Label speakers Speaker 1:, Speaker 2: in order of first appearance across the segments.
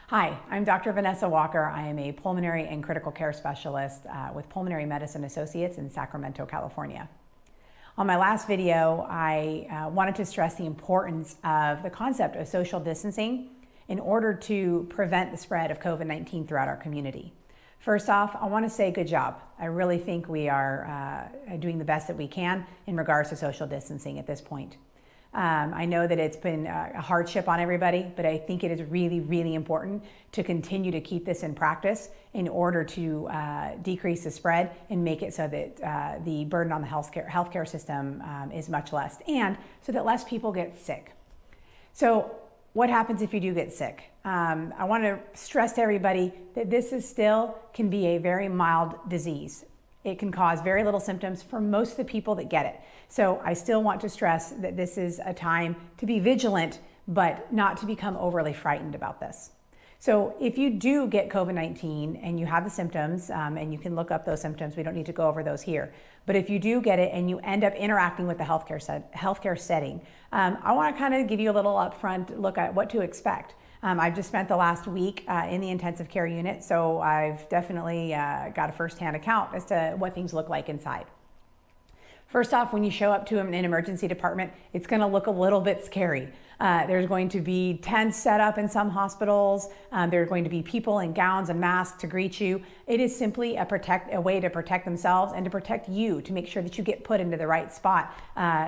Speaker 1: Hi, I'm Dr. Vanessa Walker. I am a pulmonary and critical care specialist with Pulmonary Medicine Associates in Sacramento, California. On my last video, I wanted to stress the importance of the concept of social distancing in order to prevent the spread of COVID-19 throughout our community. First off, I want to say good job. I really think we are doing the best that we can in regards to social distancing at this point. I know that it's been a hardship on everybody, but I think it is really, really important to continue to keep this in practice in order to decrease the spread and make it so that the burden on the healthcare system is much less, and so that less people get sick. So what happens if you do get sick? I want to stress to everybody that this can be a very mild disease. It can cause very little symptoms for most of the people that get it. So I still want to stress that this is a time to be vigilant, but not to become overly frightened about this. So if you do get COVID-19 and you have the symptoms, and you can look up those symptoms, we don't need to go over those here. But if you do get it and you end up interacting with the healthcare setting, I want to kind of give you a little upfront look at what to expect. I've just spent the last week in the intensive care unit, so I've definitely got a firsthand account as to what things look like inside. First off, when you show up to an emergency department, it's going to look a little bit scary. There's going to be tents set up in some hospitals. There are going to be people in gowns and masks to greet you. It is simply a way to protect themselves and to protect you, to make sure that you get put into the right spot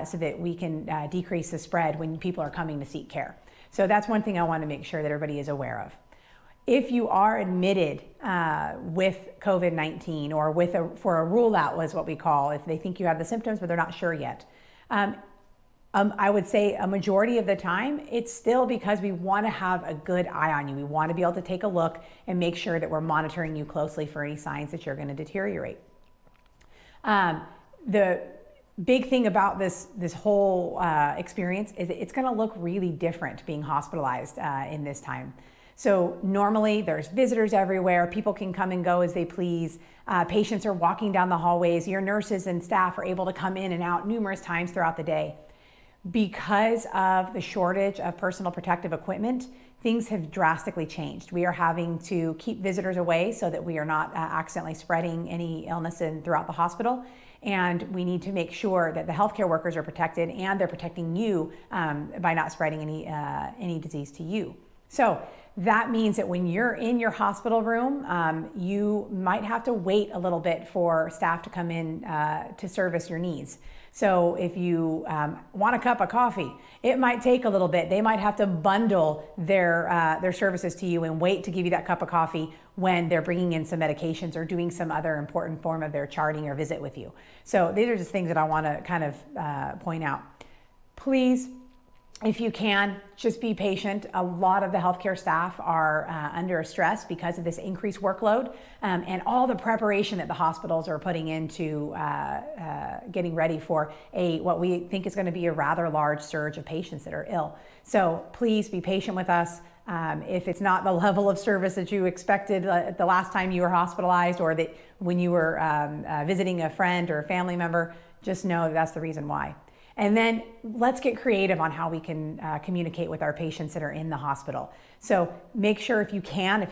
Speaker 1: so that we can decrease the spread when people are coming to seek care. So that's one thing I want to make sure that everybody is aware of. If you are admitted with COVID-19 or for a rule out was what we call, if they think you have the symptoms but they're not sure yet, I would say a majority of the time it's still because we want to have a good eye on you. We want to be able to take a look and make sure that we're monitoring you closely for any signs that you're going to deteriorate. The big thing about this whole experience is that it's going to look really different being hospitalized in this time. So normally there's visitors everywhere. People can come and go as they please. Patients are walking down the hallways. Your nurses and staff are able to come in and out numerous times throughout the day. Because of the shortage of personal protective equipment, things have drastically changed. We are having to keep visitors away so that we are not accidentally spreading any illness throughout the hospital. And we need to make sure that the healthcare workers are protected and they're protecting you by not spreading any disease to you. So that means that when you're in your hospital room, you might have to wait a little bit for staff to come in to service your needs. So if you want a cup of coffee, it might take a little bit. They might have to bundle their services to you and wait to give you that cup of coffee when they're bringing in some medications or doing some other important form of their charting or visit with you. So these are just things that I want to kind of point out. Please, if you can, just be patient. A lot of the healthcare staff are under stress because of this increased workload and all the preparation that the hospitals are putting into getting ready for what we think is going to be a rather large surge of patients that are ill. So please be patient with us. If it's not the level of service that you expected the last time you were hospitalized or that when you were visiting a friend or a family member, just know that that's the reason why. And then let's get creative on how we can communicate with our patients that are in the hospital. So make sure if you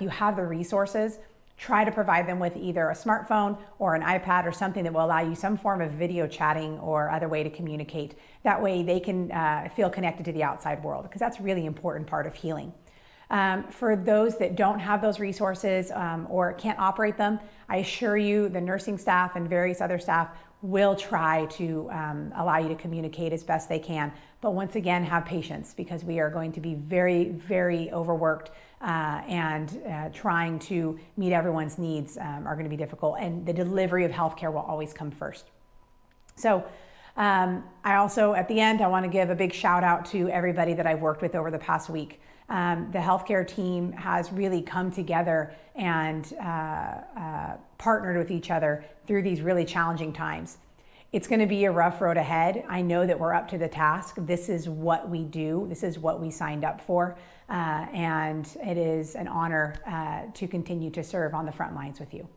Speaker 1: have the resources, try to provide them with either a smartphone or an iPad or something that will allow you some form of video chatting or other way to communicate. That way they can feel connected to the outside world, because that's a really important part of healing. For those that don't have those resources or can't operate them, I assure you the nursing staff and various other staff will try to allow you to communicate as best they can. But once again, have patience, because we are going to be very, very overworked and trying to meet everyone's needs are going to be difficult. And the delivery of healthcare will always come first. So I also, at the end, I want to give a big shout out to everybody that I've worked with over the past week. The healthcare team has really come together and partnered with each other through these really challenging times. It's going to be a rough road ahead. I know that we're up to the task. This is what we do. This is what we signed up for. And it is an honor to continue to serve on the front lines with you.